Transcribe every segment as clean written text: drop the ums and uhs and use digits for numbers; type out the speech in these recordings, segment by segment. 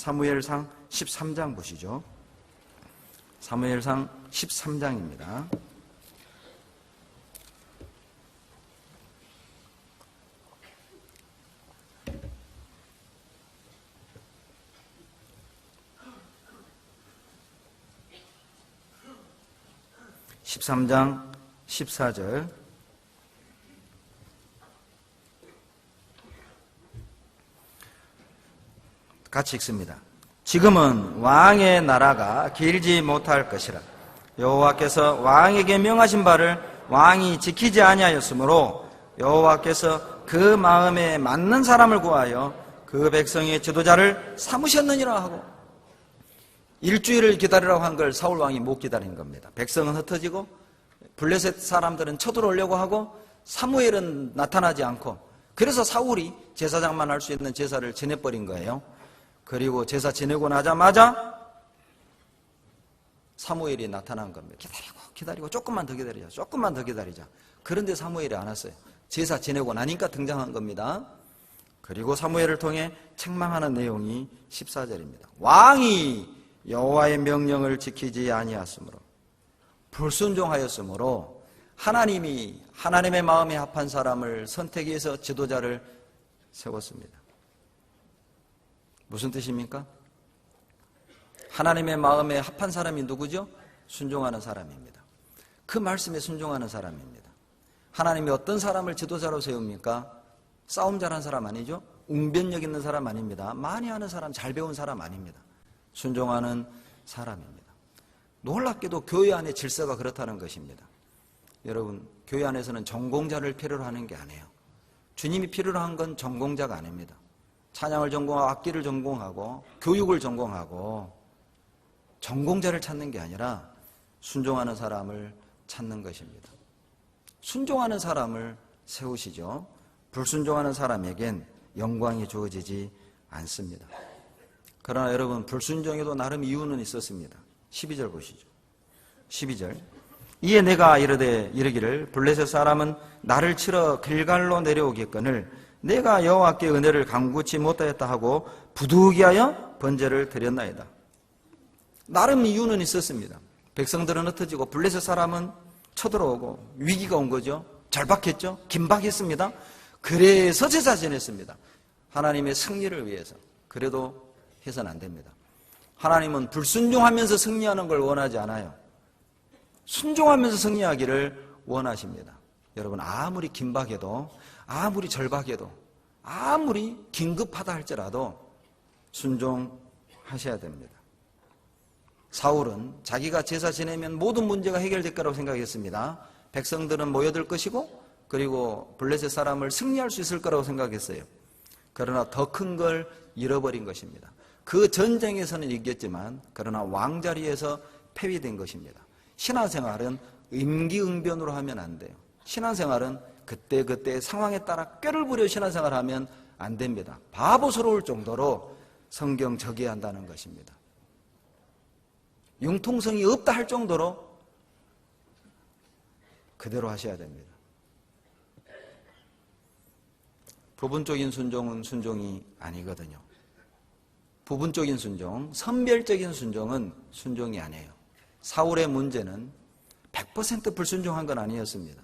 사무엘상 13장 보시죠. 사무엘상 13장입니다. (13장) 14절 같이 읽습니다. 지금은 왕의 나라가 길지 못할 것이라. 여호와께서 왕에게 명하신 바를 왕이 지키지 아니하였으므로 여호와께서 그 마음에 맞는 사람을 구하여 그 백성의 지도자를 삼으셨느니라 하고, 일주일을 기다리라고 한 걸 사울 왕이 못 기다린 겁니다. 백성은 흩어지고 블레셋 사람들은 쳐들어오려고 하고 사무엘은 나타나지 않고, 그래서 사울이 제사장만 할 수 있는 제사를 지내버린 거예요. 그리고 제사 지내고 나자마자 사무엘이 나타난 겁니다. 기다리고 조금만 더 기다리자. 그런데 사무엘이 안 왔어요. 제사 지내고 나니까 등장한 겁니다. 그리고 사무엘을 통해 책망하는 내용이 14절입니다. 왕이 여호와의 명령을 지키지 아니하였으므로, 불순종하였으므로 하나님이 하나님의 마음에 합한 사람을 선택해서 지도자를 세웠습니다. 무슨 뜻입니까? 하나님의 마음에 합한 사람이 누구죠? 순종하는 사람입니다. 그 말씀에 순종하는 사람입니다. 하나님이 어떤 사람을 지도자로 세웁니까? 싸움 잘하는 사람 아니죠? 웅변력 있는 사람 아닙니다. 많이 하는 사람, 잘 배운 사람 아닙니다. 순종하는 사람입니다. 놀랍게도 교회 안의 질서가 그렇다는 것입니다. 여러분, 교회 안에서는 전공자를 필요로 하는 게 아니에요. 주님이 필요로 한 건 전공자가 아닙니다. 찬양을 전공하고 악기를 전공하고 교육을 전공하고 전공자를 찾는 게 아니라 순종하는 사람을 찾는 것입니다. 순종하는 사람을 세우시죠. 불순종하는 사람에겐 영광이 주어지지 않습니다. 그러나 여러분, 불순종에도 나름 이유는 있었습니다. 12절 보시죠. 12절. 이에 내가 이르기를 블레셋 사람은 나를 치러 길갈로 내려오겠거늘 내가 여호와께 은혜를 간구치 못하였다 하고 부득이하여 번제를 드렸나이다. 나름 이유는 있었습니다. 백성들은 흩어지고 블레셋 사람은 쳐들어오고 위기가 온 거죠. 절박했죠. 긴박했습니다. 그래서 제사 지냈습니다. 하나님의 승리를 위해서. 그래도 해서는 안 됩니다. 하나님은 불순종하면서 승리하는 걸 원하지 않아요. 순종하면서 승리하기를 원하십니다. 여러분, 아무리 긴박해도, 아무리 절박해도, 아무리 긴급하다 할지라도 순종하셔야 됩니다. 사울은 자기가 제사 지내면 모든 문제가 해결될 거라고 생각했습니다. 백성들은 모여들 것이고, 그리고 블레셋 사람을 승리할 수 있을 거라고 생각했어요. 그러나 더 큰 걸 잃어버린 것입니다. 그 전쟁에서는 이겼지만, 그러나 왕자리에서 패배된 것입니다. 신앙생활은 임기응변으로 하면 안 돼요. 신앙생활은 그때 상황에 따라 꾀를 부려 신앙생활을 하면 안 됩니다. 바보스러울 정도로 성경 저기한다는 것입니다. 융통성이 없다 할 정도로 그대로 하셔야 됩니다. 부분적인 순종은 순종이 아니거든요. 부분적인 순종, 선별적인 순종은 순종이 아니에요. 사울의 문제는 100% 불순종한 건 아니었습니다.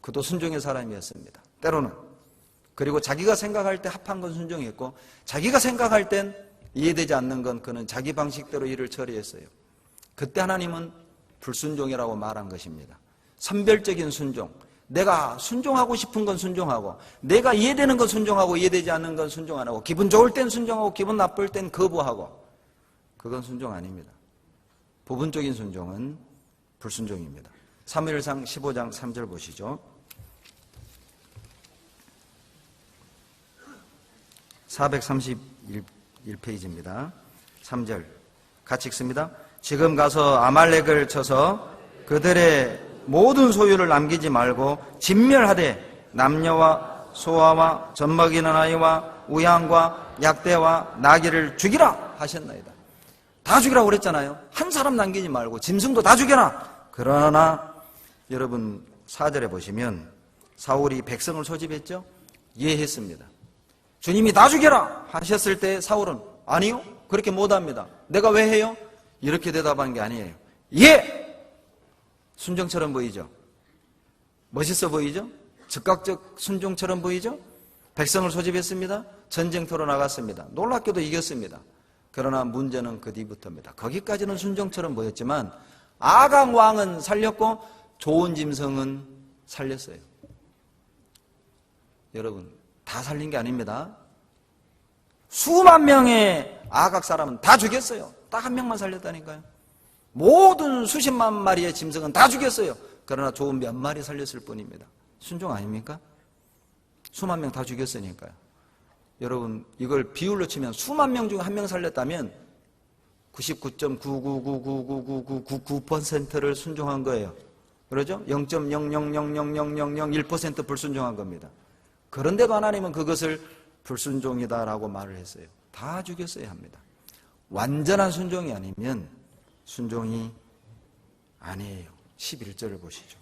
그도 순종의 사람이었습니다. 때로는. 그리고 자기가 생각할 때 합한 건 순종했고, 자기가 생각할 땐 이해되지 않는 건 그는 자기 방식대로 일을 처리했어요. 그때 하나님은 불순종이라고 말한 것입니다. 선별적인 순종. 내가 순종하고 싶은 건 순종하고, 내가 이해되는 건 순종하고, 이해되지 않는 건 순종 안 하고, 기분 좋을 땐 순종하고, 기분 나쁠 땐 거부하고, 그건 순종 아닙니다. 부분적인 순종은 불순종입니다. 사무엘상 15장 3절 보시죠. 431페이지입니다. 3절 같이 읽습니다. 지금 가서 아말렉을 쳐서 그들의 모든 소유를 남기지 말고 진멸하되 남녀와 소아와 젖먹이는 아이와 우양과 약대와 나귀를 죽이라 하셨나이다. 다 죽이라고 그랬잖아요. 한 사람 남기지 말고 짐승도 다 죽여라. 그러나 여러분 4절에 보시면 사울이 백성을 소집했죠. 이해했습니다. 주님이 다 죽여라 하셨을 때 사울은 아니요, 그렇게 못합니다. 내가 왜 해요? 이렇게 대답한 게 아니에요. 예! 순종처럼 보이죠? 멋있어 보이죠? 즉각적 순종처럼 보이죠? 백성을 소집했습니다. 전쟁터로 나갔습니다. 놀랍게도 이겼습니다. 그러나 문제는 그 뒤부터입니다. 거기까지는 순종처럼 보였지만 아각 왕은 살렸고 좋은 짐승은 살렸어요. 여러분, 다 살린 게 아닙니다. 수만 명의 아각 사람은 다 죽였어요. 딱 한 명만 살렸다니까요. 모든 수십만 마리의 짐승은 다 죽였어요. 그러나 좋은 몇 마리 살렸을 뿐입니다. 순종 아닙니까? 수만 명 다 죽였으니까요. 여러분, 이걸 비율로 치면 수만 명 중에 한 명 살렸다면 99.999999999%를 순종한 거예요. 그러죠? 0.0000001% 불순종한 겁니다. 그런데도 하나님은 그것을 불순종이다라고 말을 했어요. 다 죽였어야 합니다. 완전한 순종이 아니면 순종이 아니에요. 11절을 보시죠.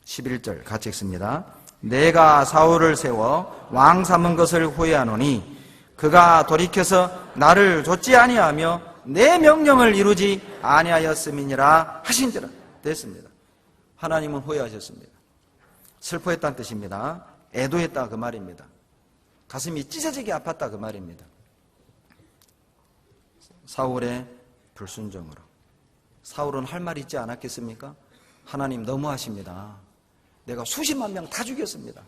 11절 같이 읽습니다. 내가 사울을 세워 왕 삼은 것을 후회하노니 그가 돌이켜서 나를 좇지 아니하며 내 명령을 이루지 아니하였음이니라 하신지라. 됐습니다. 하나님은 후회하셨습니다. 슬퍼했다는 뜻입니다. 애도했다 그 말입니다. 가슴이 찢어지게 아팠다 그 말입니다. 사울의 불순종으로. 사울은 할 말 있지 않았겠습니까? 하나님 너무하십니다. 내가 수십만 명 다 죽였습니다.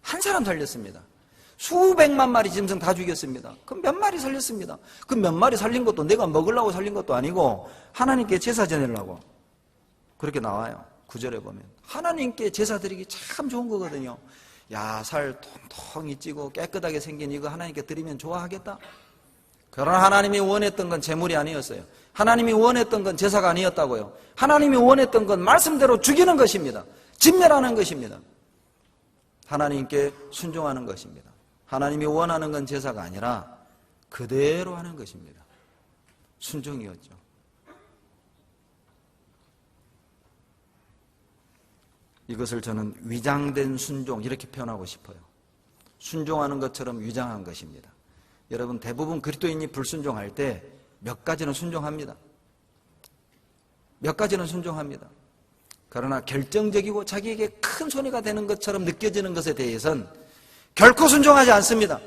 한 사람 살렸습니다. 수백만 마리 짐승 다 죽였습니다. 그럼 몇 마리 살렸습니다. 그 몇 마리 살린 것도 내가 먹으려고 살린 것도 아니고 하나님께 제사 지내려고. 그렇게 나와요. 9절에 보면. 하나님께 제사 드리기 참 좋은 거거든요. 야, 살 통통이 찌고 깨끗하게 생긴 이거 하나님께 드리면 좋아하겠다? 그러나 하나님이 원했던 건 제물이 아니었어요. 하나님이 원했던 건 제사가 아니었다고요. 하나님이 원했던 건 말씀대로 죽이는 것입니다. 진멸하는 것입니다. 하나님께 순종하는 것입니다. 하나님이 원하는 건 제사가 아니라 그대로 하는 것입니다. 순종이었죠. 이것을 저는 위장된 순종 이렇게 표현하고 싶어요. 순종하는 것처럼 위장한 것입니다. 여러분, 대부분 그리스도인이 불순종할 때 몇 가지는 순종합니다. 몇 가지는 순종합니다. 그러나 결정적이고 자기에게 큰 손해가 되는 것처럼 느껴지는 것에 대해서는 결코 순종하지 않습니다.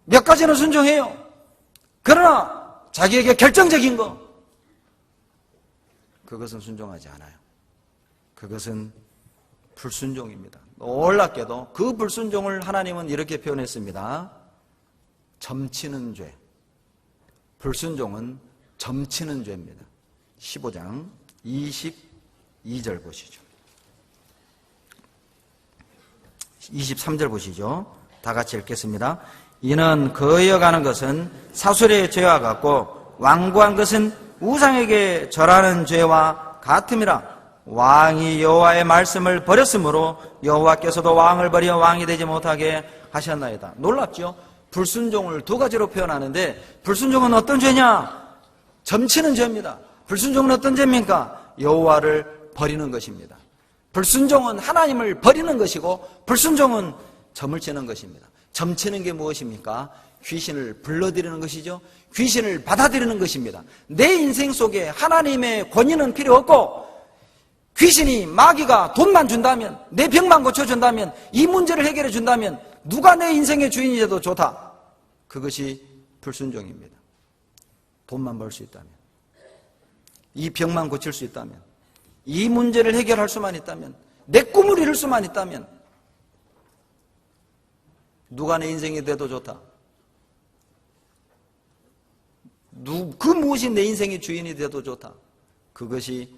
몇 가지는 순종해요. 그러나 자기에게 결정적인 거, 그것은 순종하지 않아요. 그것은 불순종입니다. 놀랍게도 그 불순종을 하나님은 이렇게 표현했습니다. 점치는 죄. 불순종은 점치는 죄입니다. 15장 22절 보시죠. 23절 보시죠. 다 같이 읽겠습니다. 이는 거여가는 것은 사술의 죄와 같고 완고한 것은 우상에게 절하는 죄와 같음이라. 왕이 여호와의 말씀을 버렸으므로 여호와께서도 왕을 버려 왕이 되지 못하게 하셨나이다. 놀랍죠? 불순종을 두 가지로 표현하는데 불순종은 어떤 죄냐? 점치는 죄입니다. 불순종은 어떤 죄입니까? 여호와를 버리는 것입니다. 불순종은 하나님을 버리는 것이고 불순종은 점을 치는 것입니다. 점치는 게 무엇입니까? 귀신을 불러들이는 것이죠. 귀신을 받아들이는 것입니다. 내 인생 속에 하나님의 권위는 필요 없고 귀신이 마귀가 돈만 준다면, 내 병만 고쳐준다면, 이 문제를 해결해 준다면 누가 내 인생의 주인이 돼도 좋다. 그것이 불순종입니다. 돈만 벌 수 있다면, 이 병만 고칠 수 있다면, 이 문제를 해결할 수만 있다면, 내 꿈을 이룰 수만 있다면 누가 내 인생이 돼도 좋다. 그 무엇이 내 인생의 주인이 돼도 좋다. 그것이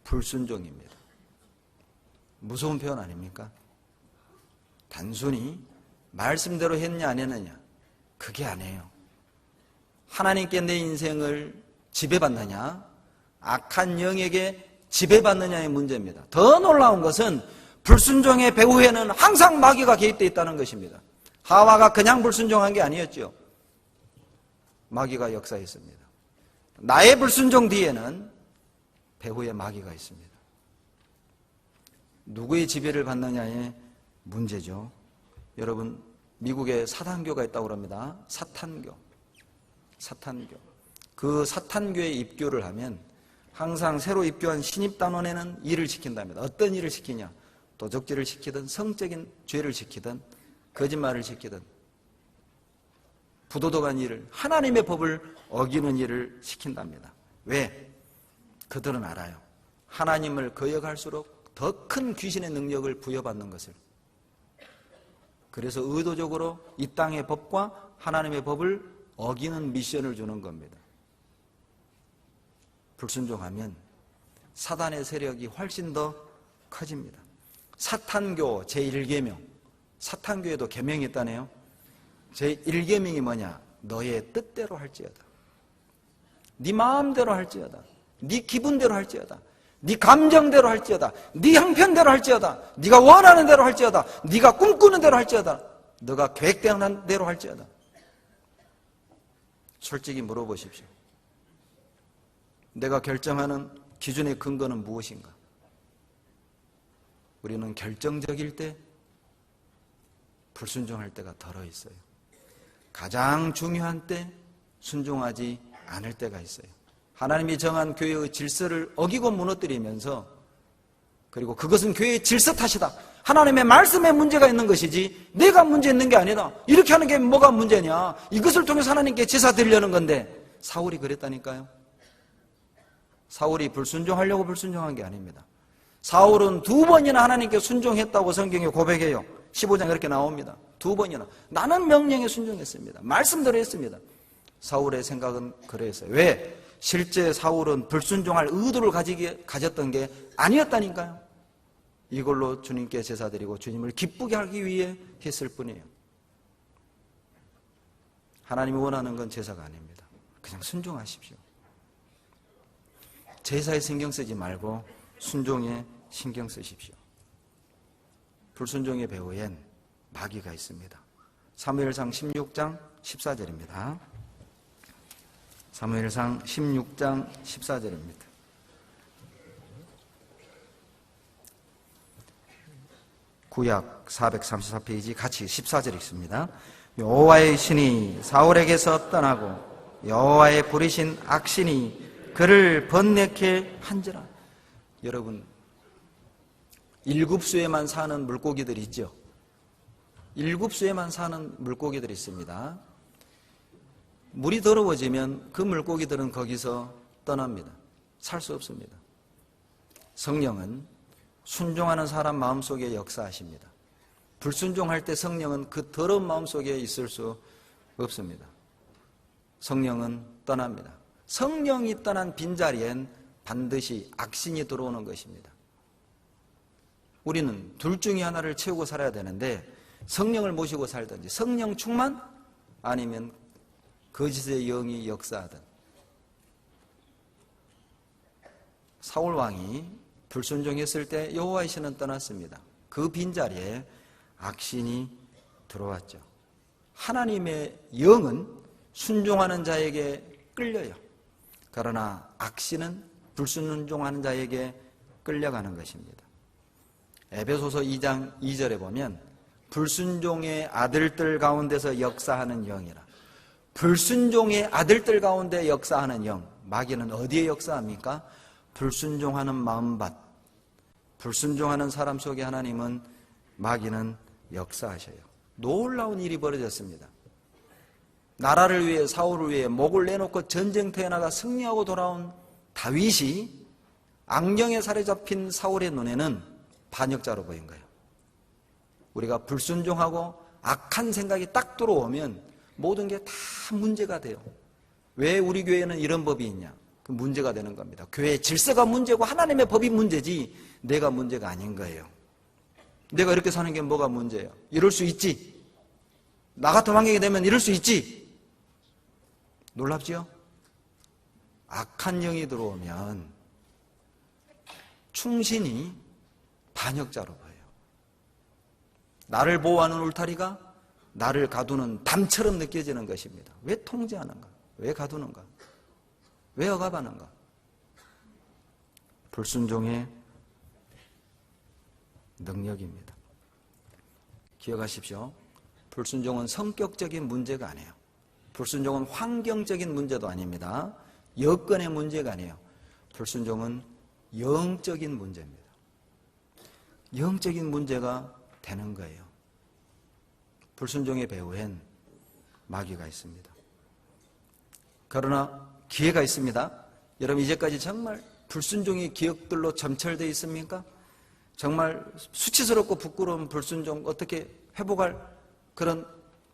불순종입니다. 무서운 표현 아닙니까? 단순히 말씀대로 했냐 안 했느냐, 그게 아니에요. 하나님께 내 인생을 지배받느냐, 악한 영에게 지배받느냐의 문제입니다. 더 놀라운 것은 불순종의 배후에는 항상 마귀가 개입되어 있다는 것입니다. 하와가 그냥 불순종한 게 아니었죠. 마귀가 역사했습니다. 나의 불순종 뒤에는 배후에 마귀가 있습니다. 누구의 지배를 받느냐의 문제죠. 여러분, 미국에 사탄교가 있다고 합니다. 사탄교. 그 사탄교에 입교를 하면 항상 새로 입교한 신입단원에는 일을 시킨답니다. 어떤 일을 시키냐? 도적질을 시키든 성적인 죄를 시키든 거짓말을 시키든 부도덕한 일을, 하나님의 법을 어기는 일을 시킨답니다. 왜? 그들은 알아요. 하나님을 거역할수록 더 큰 귀신의 능력을 부여받는 것을. 그래서 의도적으로 이 땅의 법과 하나님의 법을 어기는 미션을 주는 겁니다. 불순종하면 사단의 세력이 훨씬 더 커집니다. 사탄교 제1계명, 사탄교에도 계명이 있다네요. 제1계명이 뭐냐? 너의 뜻대로 할지어다. 네 마음대로 할지어다. 네 기분대로 할지어다. 네 감정대로 할지어다. 네 형편대로 할지어다. 네가 원하는 대로 할지어다. 네가 꿈꾸는 대로 할지어다. 너가 계획되는 대로 할지어다. 솔직히 물어보십시오. 내가 결정하는 기준의 근거는 무엇인가? 우리는 결정적일 때 불순종할 때가 덜어 있어요. 가장 중요한 때 순종하지 않을 때가 있어요. 하나님이 정한 교회의 질서를 어기고 무너뜨리면서, 그리고 그것은 교회의 질서 탓이다. 하나님의 말씀에 문제가 있는 것이지 내가 문제 있는 게 아니다. 이렇게 하는 게 뭐가 문제냐? 이것을 통해서 하나님께 제사 드리려는 건데. 사울이 그랬다니까요. 사울이 불순종하려고 불순종한 게 아닙니다. 사울은 2번이나 하나님께 순종했다고 성경에 고백해요. 15장 이렇게 나옵니다. 2번이나 나는 명령에 순종했습니다. 말씀대로 했습니다. 사울의 생각은 그랬어요. 왜? 실제 사울은 불순종할 의도를 가졌던 게 아니었다니까요. 이걸로 주님께 제사드리고 주님을 기쁘게 하기 위해 했을 뿐이에요. 하나님이 원하는 건 제사가 아닙니다. 그냥 순종하십시오. 제사에 신경 쓰지 말고 순종에 신경 쓰십시오. 불순종의 배후엔 마귀가 있습니다. 사무엘상 16장 14절입니다. 사무엘상 16장 14절입니다. 구약 434페이지 같이 14절 읽습니다. 여호와의 신이 사울에게서 떠나고 여호와의 부리신 악신이 그를 번뇌케 한지라. 여러분, 일곱수에만 사는 물고기들이 있죠. 일곱수에만 사는 물고기들이 있습니다. 물이 더러워지면 그 물고기들은 거기서 떠납니다. 살 수 없습니다. 성령은 순종하는 사람 마음속에 역사하십니다. 불순종할 때 성령은 그 더러운 마음속에 있을 수 없습니다. 성령은 떠납니다. 성령이 떠난 빈자리엔 반드시 악신이 들어오는 것입니다. 우리는 둘 중에 하나를 채우고 살아야 되는데, 성령을 모시고 살든지 성령 충만, 아니면 거짓의 영이 역사하든. 사울 왕이 불순종했을 때 여호와의 신은 떠났습니다. 그 빈자리에 악신이 들어왔죠. 하나님의 영은 순종하는 자에게 끌려요. 그러나 악신은 불순종하는 자에게 끌려가는 것입니다. 에베소서 2장 2절에 보면 불순종의 아들들 가운데서 역사하는 영이라. 불순종의 아들들 가운데 역사하는 영. 마귀는 어디에 역사합니까? 불순종하는 마음밭. 불순종하는 사람 속에 하나님은, 마귀는 역사하셔요. 놀라운 일이 벌어졌습니다. 나라를 위해, 사울을 위해 목을 내놓고 전쟁터에 나가 승리하고 돌아온 다윗이 악령의 살에 잡힌 사울의 눈에는 반역자로 보인 거예요. 우리가 불순종하고 악한 생각이 딱 들어오면 모든 게 다 문제가 돼요. 왜 우리 교회는 이런 법이 있냐? 그 문제가 되는 겁니다. 교회의 질서가 문제고 하나님의 법이 문제지 내가 문제가 아닌 거예요. 내가 이렇게 사는 게 뭐가 문제예요? 이럴 수 있지. 나 같은 환경이 되면 이럴 수 있지. 놀랍지요? 악한 영이 들어오면 충신이 반역자로 보여요. 나를 보호하는 울타리가 나를 가두는 담처럼 느껴지는 것입니다. 왜 통제하는가? 왜 가두는가? 왜 억압하는가? 불순종의 능력입니다. 기억하십시오. 불순종은 성격적인 문제가 아니에요. 불순종은 환경적인 문제도 아닙니다. 여건의 문제가 아니에요. 불순종은 영적인 문제입니다. 영적인 문제가 되는 거예요. 불순종의 배후엔 마귀가 있습니다. 그러나 기회가 있습니다. 여러분 이제까지 정말 불순종의 기억들로 점철되어 있습니까? 정말 수치스럽고 부끄러운 불순종 어떻게 회복할 그런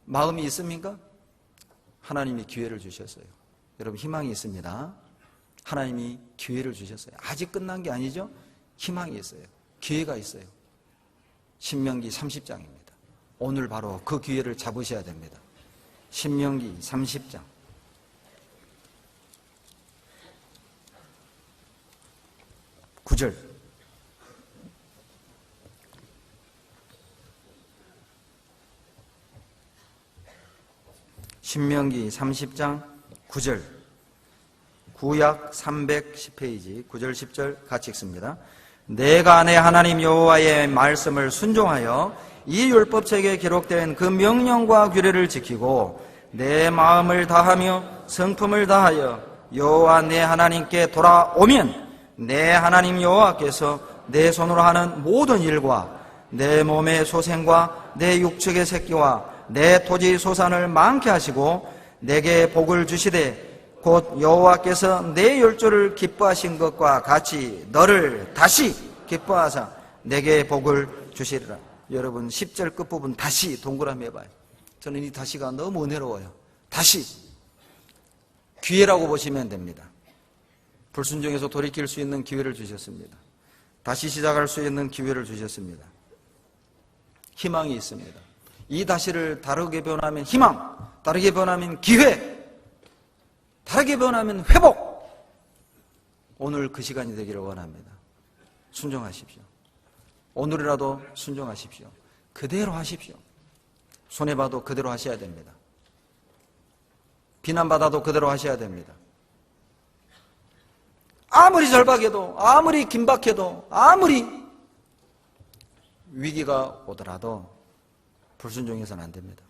마음이 있습니까? 하나님이 기회를 주셨어요. 여러분 희망이 있습니다. 하나님이 기회를 주셨어요. 아직 끝난 게 아니죠? 희망이 있어요. 기회가 있어요. 신명기 30장입니다. 오늘 바로 그 기회를 잡으셔야 됩니다. 신명기 30장. (9절) 신명기 30장 9절. 구약 310페이지 9절 10절 같이 읽습니다. 내가 내 하나님 여호와의 말씀을 순종하여 이 율법책에 기록된 그 명령과 규례를 지키고 내 마음을 다하며 성품을 다하여 여호와 내 하나님께 돌아오면 내 하나님 여호와께서 내 손으로 하는 모든 일과 내 몸의 소생과 내 육축의 새끼와 내 토지 소산을 많게 하시고 내게 복을 주시되 곧 여호와께서 내 율조를 기뻐하신 것과 같이 너를 다시 기뻐하사 내게 복을 주시리라. 여러분 10절 끝부분 다시 동그라미 해봐요. 저는 이 다시가 너무 은혜로워요. 다시 기회라고 보시면 됩니다. 불순종에서 돌이킬 수 있는 기회를 주셨습니다. 다시 시작할 수 있는 기회를 주셨습니다. 희망이 있습니다. 이 다시를 다르게 변하면 희망, 다르게 변하면 기회, 다르게 변하면 회복. 오늘 그 시간이 되기를 원합니다. 순종하십시오. 오늘이라도 순종하십시오. 그대로 하십시오. 손해봐도 그대로 하셔야 됩니다. 비난받아도 그대로 하셔야 됩니다. 아무리 절박해도, 아무리 긴박해도, 아무리 위기가 오더라도 불순종해서는 안 됩니다.